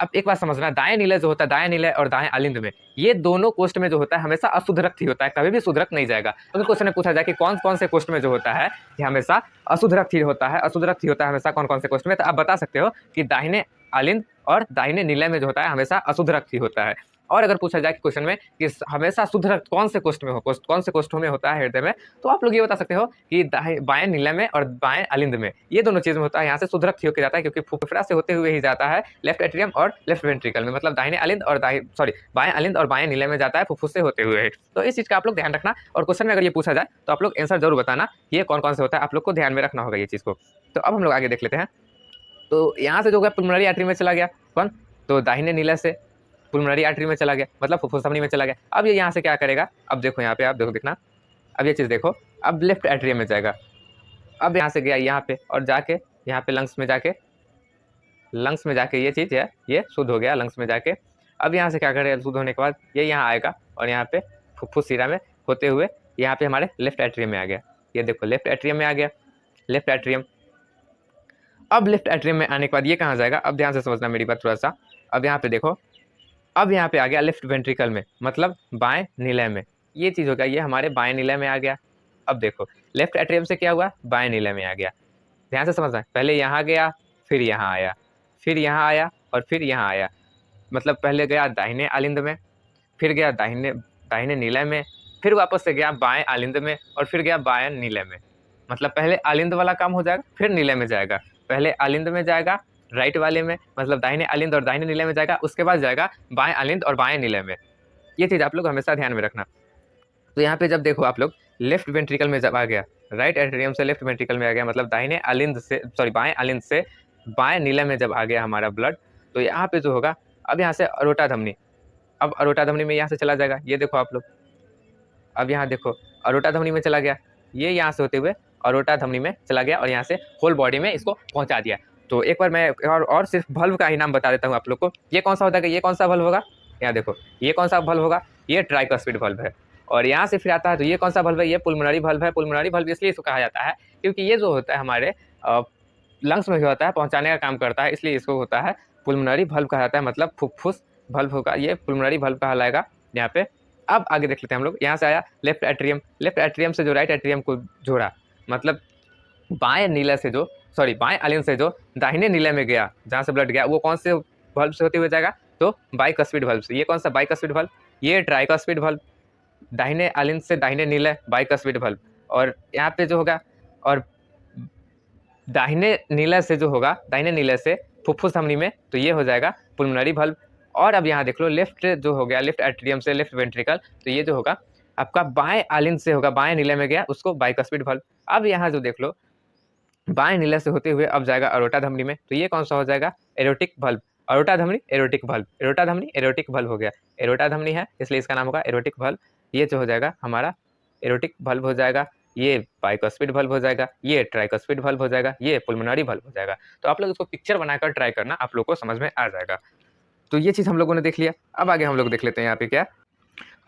A: अब एक बात समझना, दाएं नीलय जो होता है, दाएं नीलय और दाएं अलिंद में, ये दोनों कोष्ठ में जो होता है हमेशा अशुद्ध रक्त ही होता है, कभी भी शुद्ध रक्त नहीं जाएगा। तो क्वेश्चन में पूछा जाए कि कौन कौन से कोष्ठ में जो होता है ये हमेशा अशुद्ध रक्त ही होता है, अशुद्ध रक्त ही होता है हमेशा, कौन कौन से कोष्ठ में, तो आप बता सकते हो कि दाहिने अलिंद और दाहिने नीलय में जो होता है हमेशा अशुद्ध रक्त ही होता है। और अगर पूछा जाए क्वेश्चन में कि हमेशा शुद्ध रक्त कौन से कोष्ठ में हो, कौन से कोष्ठों में होता है हृदय में, तो आप लोग ये बता सकते हो कि बाएं नीले में और बाएं अलिंद में, ये दोनों चीज में होता है, यहाँ से शुद्ध रक्त होकर जाता है, क्योंकि फुफ्फुरा से होते हुए ही जाता है लेफ्ट एट्रियम और लेफ्ट वेंट्रिकल में, मतलब दाहिने अलिंद और बाएं अलिंद और बाएं नीले में जाता है फुफ्फुस से होते हुए। तो इस चीज का आप लोग ध्यान रखना, और क्वेश्चन में अगर ये पूछा जाए तो आप लोग आंसर जरूर बताना, ये कौन कौन से होता है, आप लोग को ध्यान में रखना होगा ये चीज को। तो अब हम लोग आगे देख लेते हैं, तो यहाँ से जो है पुल्मोनरी आर्टरी में चला गया, कौन, तो दाहिने नीले से पुल्मोनरी आर्टरी में चला गया, मतलब फुफ्फुस धमनी में चला गया। अब ये यहाँ से क्या करेगा, अब देखो यहाँ पे, आप देखो देखना, अब ये चीज़ देखो, अब लेफ्ट एट्रियम में जाएगा, अब यहाँ से गया यहाँ पे और जाके यहाँ पे लंग्स में जाके ये चीज़ है ये शुद्ध हो गया लंग्स में जाके। अब यहाँ से क्या करेगा, शुद्ध होने के बाद ये यहाँ आएगा और यहाँ पे फुफ्फुस सिरा में होते हुए यहाँ पे हमारे लेफ्ट एट्रियम में आ गया, ये देखो लेफ्ट एट्रियम में आ गया, लेफ्ट एट्रियम। अब लेफ्ट एट्रियम में आने के बाद ये कहाँ जाएगा, अब ध्यान से समझना मेरी बात थोड़ा सा। अब यहाँ पे देखो, अब यहाँ पे आ गया लेफ्ट वेंट्रिकल में, मतलब बाएं निलय में। ये चीज़ हो गया, ये हमारे बाएं निलय में आ गया। अब देखो लेफ्ट एट्रियम से क्या हुआ, बाएं निलय में आ गया। ध्यान से समझना, पहले यहाँ गया, फिर यहाँ आया, फिर यहाँ आया और फिर यहाँ आया। मतलब पहले गया दाहिने आलिंद में, फिर गया दाहिने दाहिने निलय में, फिर वापस से गया बाएं आलिंद में और फिर गया बाएं निलय में। मतलब पहले आलिंद वाला काम हो जाएगा, फिर निलय में जाएगा। पहले आलिंद में जाएगा राइट वाले में, मतलब दाहिने आलिंद और दाहिने निलय में जाएगा, उसके बाद जाएगा बाएं आलिंद और बाएं निलय में। ये चीज़ आप लोग हमेशा ध्यान में रखना। तो यहाँ पे जब देखो आप लोग लेफ्ट वेंट्रिकल में जब आ गया, राइट एट्रियम से लेफ्ट वेंट्रिकल में आ गया, मतलब दाहिने आलिंद से सॉरी बाएं आलिंद से बाएं निलय में जब आ गया हमारा ब्लड, तो यहाँ पे जो होगा, अब यहाँ से अरोटा धमनी, अब अरोटा धमनी में यहाँ से चला जाएगा। ये देखो आप लोग, अब यहाँ देखो अरोटा धमनी में चला गया, ये यहाँ से होते हुए अरोटा धमनी में चला गया और यहाँ से होल बॉडी में इसको पहुँचा दिया। तो एक बार मैं और सिर्फ बल्ब का ही नाम बता देता हूँ आप लोग को। ये कौन सा होता है, ये कौन सा बल्ब होगा, यहाँ देखो ये कौन सा बल्ब होगा, ये ट्राइकस्पिड बल्ब है। और यहाँ से फिर आता है तो ये कौन सा बल्ब है, ये पुल्मोनरी बल्ब है। पुल्मोनरी बल्ब इसलिए इसको कहा जाता है क्योंकि ये जो होता है हमारे लंग्स में जो होता है पहुँचाने का काम करता है, इसलिए इसको होता है पुल्मोनरी बल्ब कहा जाता है, मतलब फुफ्फुस बल्ब होगा, ये पुल्मोनरी बल्ब कहलाएगा यहाँ पे। अब आगे देख लेते हैं हम लोग, यहाँ से आया लेफ्ट एट्रियम, लेफ्ट एट्रियम से जो राइट एट्रियम को जोड़ा, मतलब बाएं नीला से जो सॉरी बाएं आलिंद से जो दाहिने नीले में गया, जहाँ से ब्लड गया, वो कौन से बल्ब से होते हुए जाएगा, तो बाइकस्पिड बल्ब से। ये कौन सा बाइकस्पिड बल्ब, ये ट्राइकस्पिड बल्ब। दाहिने आलिंद से दाहिने नीले बाइकस्पिड बल्ब, और यहाँ पे जो होगा, और दाहिने नीले से जो होगा, दाहिने नीले से फुफ्फुस धमनी में, तो ये हो जाएगा पुल्मोनरी बल्ब। और अब यहाँ देख लो लेफ्ट जो हो गया, लेफ्ट एट्रियम से लेफ्ट वेंट्रिकल, तो ये जो होगा आपका बाएं आलिंद से होगा, बाएं नीले में गया, उसको बाइकस्पिड बल्ब। अब यहाँ जो देख लो बाएं नीले से होते हुए अब जाएगा अरोटा धमनी में, तो ये कौन सा हो जाएगा, एरोटिक बल्ब। अरोटा धमनी एरोटिक बल्ब, एरोटा धमनी एरोटिक बल्ब हो गया। एरोटा धमनी है इसलिए इसका नाम होगा एरोटिक बल्ब। ये जो हो जाएगा हमारा एरोटिक बल्ब हो जाएगा, ये बाइकस्पिड बल्ब हो जाएगा, ये ट्राइकस्पिड बल्ब हो जाएगा, ये पुल्मोनरी बल्ब हो जाएगा। तो आप लोग इसको पिक्चर बनाकर ट्राई करना, आप लोग को समझ में आ जाएगा। तो ये चीज़ हम लोगों ने देख लिया। अब आगे हम लोग देख लेते हैं यहाँ पे क्या,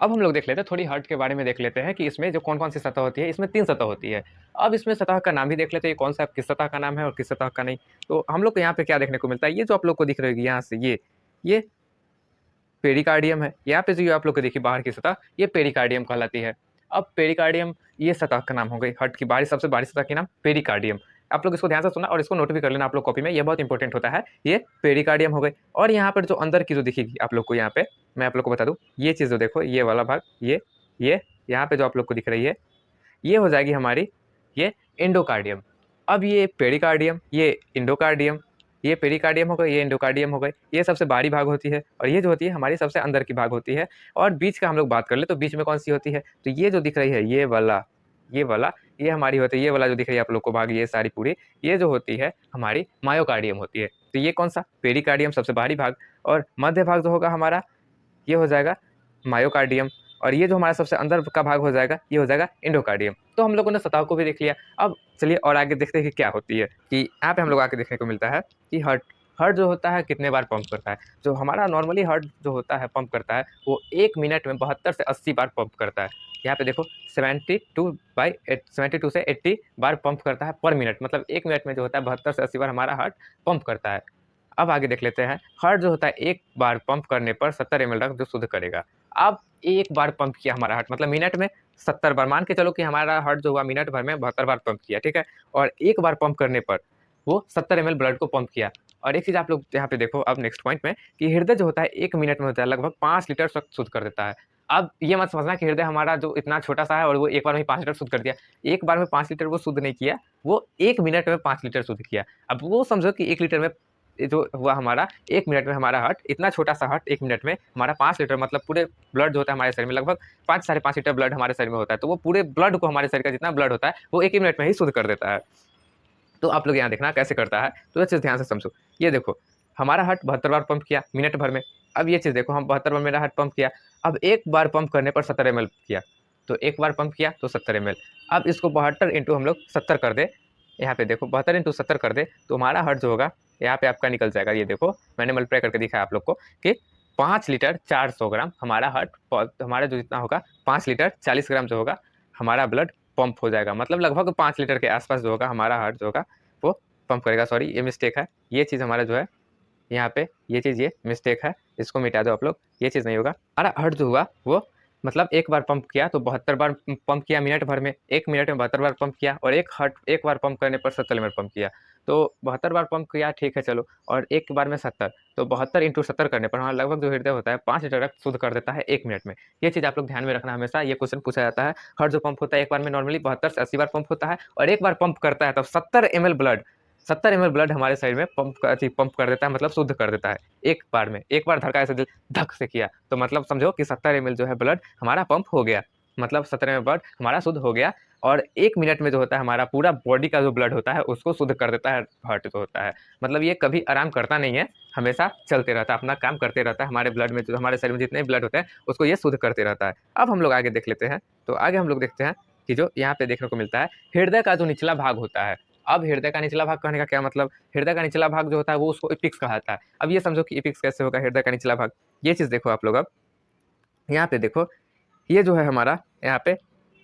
A: अब हम लोग देख लेते हैं थोड़ी हार्ट के बारे में देख लेते हैं कि इसमें जो कौन कौन सी सतह होती है। इसमें 3 सतह होती है। अब इसमें सतह का नाम भी देख लेते हैं, कौन सा किस सतह का नाम है और किस सतह का नहीं। तो हम लोग को यहाँ पे क्या देखने को मिलता है, ये जो आप लोग को दिख रही है यहाँ से, ये पेरिकार्डियम है। यहाँ पे जो आप लोग को देखिए बाहर की सतह, ये पेरिकार्डियम कहलाती है। अब पेरिकार्डियम ये सतह का नाम हो गई, हार्ट की बाहरी सबसे बाहरी सतह के नाम पेरिकार्डियम। आप लोग इसको ध्यान से सुनना और इसको नोट भी कर लेना आप लोग कॉपी में, ये बहुत इंपॉर्टेंट होता है। ये पेरिकार्डियम हो गई। और यहाँ पर जो अंदर की जो दिखेगी आप लोग को, यहाँ पे मैं आप लोग को बता दूँ, ये चीज़ जो देखो, ये वाला भाग, ये यहाँ पे जो आप लोग को दिख रही है, ये हो जाएगी हमारी ये एंडोकार्डियम। अब ये पेरिकार्डियम, ये एंडोकार्डियम, ये पेरिकार्डियम हो गई, ये एंडोकार्डियम हो गई, ये सबसे बाहरी भाग होती है और ये जो होती है हमारी सबसे अंदर की भाग होती है। और बीच का हम लोग बात कर ले तो बीच में कौन सी होती है, तो ये जो दिख रही है, ये वाला ये हमारी होती है, ये वाला जो दिख रही है आप लोग को भाग, ये सारी पूरी, ये जो होती है हमारी मायोकार्डियम होती है। तो ये कौन सा, पेरिकार्डियम सबसे बाहरी भाग, और मध्य भाग जो होगा हमारा, ये हो जाएगा मायोकार्डियम, और ये जो हमारा सबसे अंदर का भाग हो जाएगा, ये हो जाएगा एंडोकार्डियम। तो हम लोगों ने सतह को भी देख लिया। अब चलिए और आगे देखते हैं कि क्या होती है, कि यहाँ पे हम लोग आके देखने को मिलता है कि हार्ट जो होता है कितने बार पंप करता है। जो हमारा नॉर्मली हार्ट जो होता है पंप करता है, वो 1 मिनट में 72 से 80 बार पंप करता है। यहाँ पे देखो 72 से 80 बार पंप करता है पर मिनट, मतलब 1 मिनट में जो होता है 72 से 80 बार हमारा हार्ट पंप करता है। अब आगे देख लेते हैं, हार्ट जो होता है 1 बार पंप करने पर 70 ml रक्त जो शुद्ध करेगा। अब 1 बार पंप किया हमारा हार्ट, मतलब मिनट में 70 बार, मान के चलो कि हमारा हार्ट जो हुआ मिनट भर में 72 बार पंप किया, ठीक है। और 1 बार पंप करने पर वो 70 ml ब्लड को पंप किया। और एक चीज़ आप लोग यहाँ पे देखो अब नेक्स्ट पॉइंट में, कि हृदय जो होता है 1 मिनट में होता है लगभग 5 लीटर रक्त शुद्ध कर देता है। अब ये मत समझना कि हृदय हमारा जो इतना छोटा सा है और वो एक बार में 5 लीटर शुद्ध कर दिया। एक बार में 5 लीटर वो शुद्ध नहीं किया, वो 1 मिनट में 5 लीटर शुद्ध किया। अब वो समझो कि 1 लीटर में जो हुआ हमारा 1 मिनट में, हमारा हार्ट इतना छोटा सा हार्ट 1 मिनट में हमारा 5 लीटर, मतलब पूरे ब्लड जो होता है हमारे शरीर में लगभग 5 साढ़े 5 लीटर ब्लड हमारे शरीर में होता है। तो वो पूरे ब्लड को, हमारे शरीर का जितना ब्लड होता है वो 1 ही मिनट में ही शुद्ध कर देता है। तो आप लोग यहाँ देखना कैसे करता है, तो ये चीज़ ध्यान से समझो। ये देखो हमारा हार्ट 72 बार पंप किया मिनट भर में। अब ये चीज़ देखो, हम 72 बार मेरा हार्ट पंप किया। अब 1 बार पंप करने पर 70 ml किया, तो 1 बार पंप किया तो 70 ml। अब इसको 72 इंटू हम लोग 70 कर दे, यहाँ पे देखो 72 इंटू 70 कर दे, तो हमारा हार्ट जो होगा यहाँ पे आपका निकल जाएगा। ये देखो मैंने मल्टीप्लाई करके दिखाया आप लोग को कि 5 लीटर 400 ग्राम हमारा हार्ट, हमारा जो जितना होगा 5 लीटर 40 ग्राम जो होगा हमारा ब्लड पंप हो जाएगा। मतलब लगभग 5 लीटर के आसपास जो होगा हमारा हार्ट जो होगा वो पंप करेगा, सॉरी ये मिस्टेक है, ये चीज़ हमारा जो है यहाँ पे ये चीज़ ये मिस्टेक है, इसको मिटा दो आप लोग, ये चीज़ नहीं होगा। हमारा हार्ट जो हुआ वो मतलब एक बार पंप किया तो 72 बार पंप किया मिनट भर में, 1 मिनट में 72 बार पंप किया, और एक बार पंप करने पर 70 मिनट पंप किया। तो 72 बार पंप किया ठीक है चलो, और एक बार में 70, तो 72 × 70 करने पर हमारा लगभग जो हृदय होता है 5 लीटर रक्त शुद्ध कर देता है 1 मिनट में। ये चीज़ आप लोग ध्यान में रखना हमेशा, ये क्वेश्चन पूछा जाता है। हार्ट जो पंप होता है एक बार में नॉर्मली 72 से 80 बार पंप होता है, और एक बार पंप करता है तब 70 ml ब्लड, 70 ml ब्लड हमारे शरीर में पंप कर देता है, मतलब शुद्ध कर देता है एक बार में। एक बार धड़का ऐसे दिल धक से किया तो मतलब समझो कि 70 ml जो है ब्लड हमारा पंप हो गया, मतलब 70 ml ब्लड हमारा शुद्ध हो गया, और 1 मिनट में जो होता है हमारा पूरा बॉडी का जो ब्लड होता है उसको शुद्ध कर देता है हार्ट जो होता है। मतलब ये कभी आराम करता नहीं है, हमेशा चलते रहता है, अपना काम करते रहता है। हमारे ब्लड में जो हमारे शरीर में जितने ब्लड होते हैं उसको ये शुद्ध करते रहता है। अब हम लोग आगे देख लेते हैं, तो आगे हम लोग देखते हैं कि जो यहाँ पे देखने को मिलता है हृदय का जो निचला भाग होता है। अब हृदय का निचला भाग कहने का क्या मतलब, हृदय का निचला भाग जो होता है वो उसको एपिक्स कहा जाता है। अब ये समझो कि एपिक्स कैसे होगा हृदय का निचला भाग, ये चीज़ देखो आप लोग। अब यहाँ पे देखो, ये जो है हमारा यहाँ पे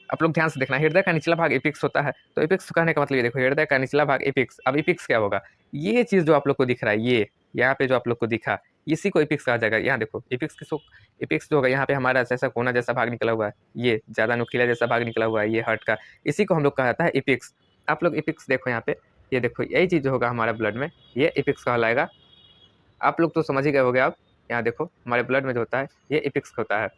A: आप लोग ध्यान से देखना, हृदय का निचला भाग एपिक्स होता है। तो एपिक्स कहने का मतलब ये देखो, हृदय का निचला भाग एपिक्स। अब एपिक्स क्या होगा, ये चीज़ जो आप लोग को दिख रहा है, ये यहाँ पे जो आप लोग को दिखा, इसी को एपिक्स कहा जाएगा। यहाँ देखो एपिक्स किसको, एपिक्स जो होगा यहाँ पे हमारा जैसा कोना जैसा भाग निकला हुआ है, ये ज़्यादा नुकीला जैसा भाग निकला हुआ है, ये हार्ट का, इसी को हम लोग कहा जाता है एपिक्स। आप लोग एपिक्स देखो यहाँ पे, ये देखो यही चीज़ जो होगा हमारा ब्लड में, ये एपिक्स कहलाएगा। आप लोग तो समझ ही गए होगे। आप यहाँ देखो हमारे ब्लड में जो होता है ये एपिक्स होता है।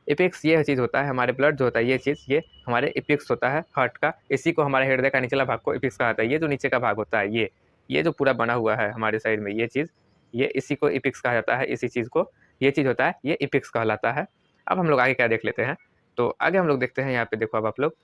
A: एपिक्स ये चीज़ होता है, हमारे ब्लड जो होता है ये चीज़, ये हमारे एपिक्स होता है हार्ट का। इसी को हमारे हृदय का निचला भाग को एपिक्स कहा जाता है। ये जो नीचे का भाग होता है, ये जो पूरा बना हुआ है हमारे शरीर में, ये चीज़, ये इसी को एपिक्स कहा जाता है। इसी चीज़ को, ये चीज़ होता है, ये एपिक्स कहलाता है। अब हम लोग आगे क्या देख लेते हैं, तो आगे हम लोग देखते हैं यहाँ पे देखो, अब आप लोग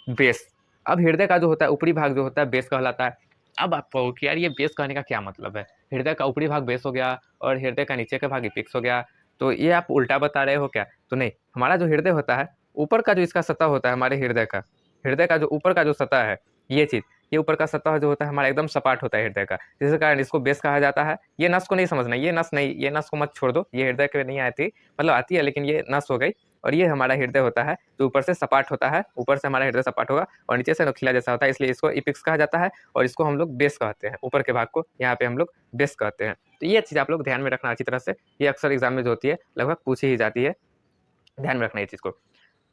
A: बेस। अब हृदय का जो होता है ऊपरी भाग जो होता है बेस कहलाता है। अब आप कहोगे कि यार ये बेस कहने का क्या मतलब है, हृदय का ऊपरी भाग बेस हो गया और हृदय का नीचे का भाग एपिक्स हो गया, तो ये आप उल्टा बता रहे हो क्या? तो नहीं, हमारा जो हृदय होता है, ऊपर का जो इसका सतह होता है हमारे हृदय का जो ऊपर का जो सतह है, ये चीज़, ये ऊपर का सतह जो होता है हमारा एकदम सपाट होता है हृदय का, जिसके कारण इसको बेस कहा जाता है। ये नस को नहीं समझना, ये नस नहीं, ये नस को मत छोड़ दो, ये हृदय के नहीं आती, मतलब आती है लेकिन ये नस हो गई। और ये हमारा हृदय होता है जो ऊपर से सपाट होता है, ऊपर से हमारा हृदय सपाट होगा और नीचे से नुकीला जैसा होता है, इसलिए इसको एपिक्स कहा जाता है और इसको हम लोग बेस कहते हैं। ऊपर के भाग को यहाँ पे हम लोग बेस कहते हैं। तो ये चीज़ आप लोग ध्यान में रखना अच्छी तरह से, ये अक्सर एग्जाम में जो होती है लगभग पूछी ही जाती है, ध्यान में रखना ये चीज़ को।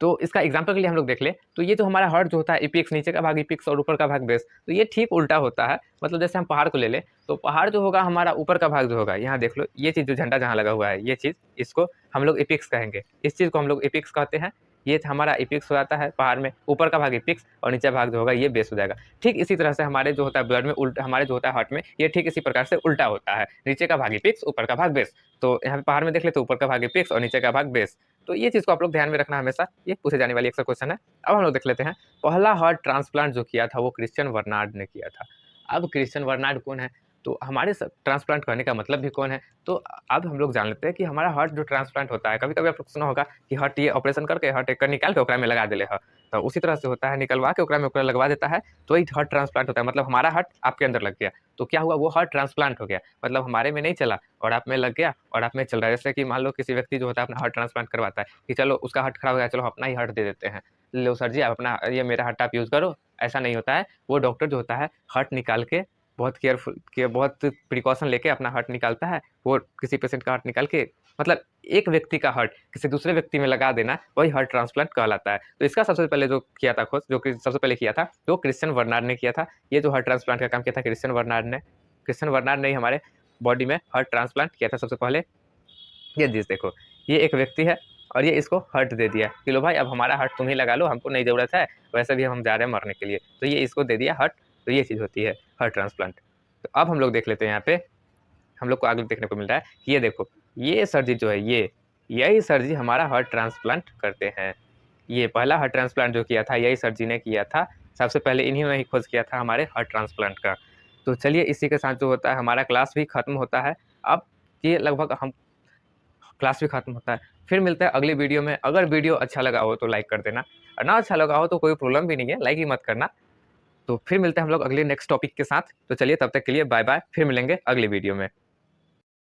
A: तो इसका एग्जाम्पल के लिए हम लोग देख ले, तो ये जो हमारा हार्ट जो होता है एपिक्स, नीचे का भाग एपिक्स और ऊपर का भाग बेस, तो ये ठीक उल्टा होता है। मतलब जैसे हम पहाड़ को ले लें, तो पहाड़ जो होगा हमारा ऊपर का भाग जो होगा, यहाँ देख लो ये चीज़ जो झंडा जहाँ लगा हुआ है, ये चीज़, इसको हम लोग एपिक्स कहेंगे। इस चीज़ को हम लोग एपिक्स कहते हैं। ये हमारा एपिक्स हो जाता है पहाड़ में, ऊपर का भाग एपिक्स और नीचे भाग जो होगा ये बेस हो जाएगा। ठीक इसी तरह से हमारे जो होता है ब्लड में उल्टा, हमारे जो होता है हार्ट में, ये ठीक इसी प्रकार से उल्टा होता है, नीचे का भाग एपिक्स, ऊपर का भाग बेस। तो यहाँ पे पहाड़ में देख ले तो ऊपर का भाग एपिक्स और नीचे का भाग बेस। तो ये चीज़ को आप लोग ध्यान में रखना हमेशा, ये पूछे जाने वाली अक्सर क्वेश्चन है। अब हम लोग देख लेते हैं, पहला हार्ट ट्रांसप्लांट जो किया था वो क्रिश्चियन बर्नार्ड ने किया था। अब क्रिश्चियन बर्नार्ड कौन है, तो हमारे ट्रांसप्लांट करने का मतलब भी कौन है, तो अब हम लोग जान लेते हैं कि हमारा हार्ट जो ट्रांसप्लांट होता है, कभी कभी आप लोग सुना होगा कि हार्ट ये ऑपरेशन करके हार्ट एक निकाल के ओकरा में लगा देले है, तो उसी तरह से होता है, निकलवा के ओकरा में ओकरा लगवा देता है, तो वही हार्ट ट्रांसप्लांट होता है। मतलब हमारा हार्ट आपके अंदर लग गया, तो क्या हुआ, वो हार्ट ट्रांसप्लांट हो गया, मतलब हमारे में नहीं चला और आप में लग गया और आप में चल रहा है। जैसे कि मान लो किसी व्यक्ति जो होता है अपना हार्ट ट्रांसप्लांट करवाता है कि चलो उसका हार्ट खराब हो गया, चलो अपना ही हार्ट दे देते हैं, लो सर जी आप अपना, ये मेरा हार्ट आप यूज़ करो। ऐसा नहीं होता है, वो डॉक्टर जो होता है हार्ट निकाल के बहुत केयरफुल के बहुत प्रिकॉशन लेके अपना हार्ट निकालता है। वो किसी पेशेंट का हार्ट निकाल के, मतलब एक व्यक्ति का हार्ट किसी दूसरे व्यक्ति में लगा देना, वही हार्ट ट्रांसप्लांट कहलाता है। तो इसका सबसे पहले जो किया था खोज, जो कि सबसे पहले किया था, जो क्रिश्चियन बर्नार्ड ने किया था। ये जो हार्ट ट्रांसप्लांट का काम किया था क्रिश्चियन बर्नार्ड ने ही हमारे बॉडी में हार्ट ट्रांसप्लांट किया था सबसे पहले। ये चीज़ देखो, ये एक व्यक्ति है और ये इसको हार्ट दे दिया कि लो भाई अब हमारा हार्ट तुम ही लगा लो, हमको नहीं ज़रूरत है, वैसे भी हम जा रहे हैं मरने के लिए, तो ये इसको दे दिया हार्ट। तो ये चीज़ होती है हार्ट ट्रांसप्लांट। तो अब हम लोग देख लेते हैं, यहाँ पे हम लोग को आगे देखने को मिल रहा है कि ये देखो, ये सर्जरी जो है, यही सर्जरी हमारा हार्ट ट्रांसप्लांट करते हैं। ये पहला हार्ट ट्रांसप्लांट जो किया था यही सर्जरी ने किया था, सबसे पहले इन्हीं ने ही खोज किया था हमारे हार्ट ट्रांसप्लांट का। तो चलिए इसी के साथ जो होता है हमारा क्लास भी खत्म होता है। अब ये लगभग हम क्लास भी खत्म होता है। फिर मिलता है अगली वीडियो में। अगर वीडियो अच्छा लगा हो तो लाइक कर देना, और ना अच्छा लगा हो तो कोई प्रॉब्लम भी नहीं है, लाइक ही मत करना। तो फिर मिलते हैं हम लोग अगले नेक्स्ट टॉपिक के साथ। तो चलिए तब तक के लिए बाय बाय, फिर मिलेंगे अगली वीडियो में।